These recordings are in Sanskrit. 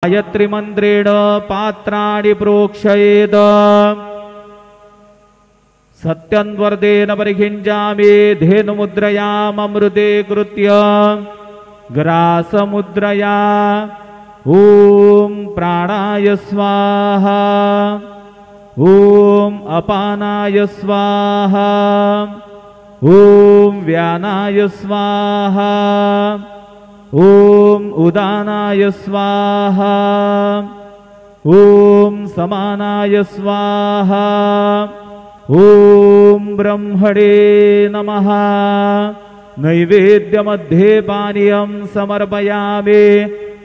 गायत्री मंत्रेण पात्राणि प्रोक्षयेत् सत्यन्वर्देन परिखिञ्जामि धेनुमुद्रयाममृते कृत्य ग्रासमुद्रया ॐ प्राणाय स्वाहा ॐ अपानाय स्वाहा ॐ व्यानाय स्वाहा ॐ उदानाय स्वाहा ॐ समानाय स्वाहा ॐ ब्रह्मणे नमः। नैवेद्यमध्ये पानीयं समर्पयामि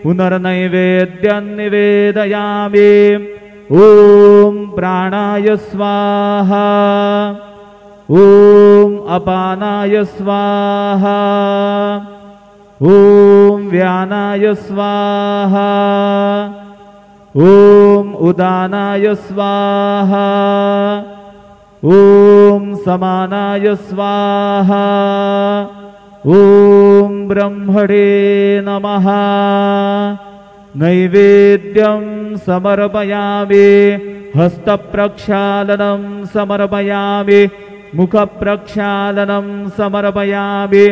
पुनर्नैवेद्यं निवेदयामि। ॐ प्राणाय स्वाहा ॐ अपानाय स्वाहा ॐ व्यानाय स्वाहा ॐ उदानाय स्वाहा ॐ समानाय स्वाहा ॐ ब्रह्मणे नमः। नैवेद्यं समर्पयामि हस्तप्रक्षालनं समर्पयामि मुखप्रक्षालनं समर्पयामि।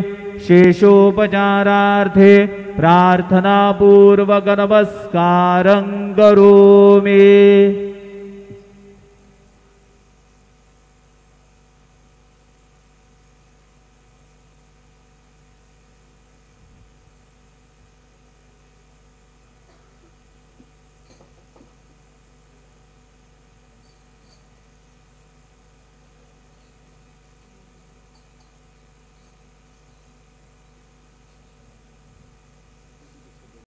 शेषोपचारार्थे प्रार्थनापूर्वक नमस्कारं करोमि।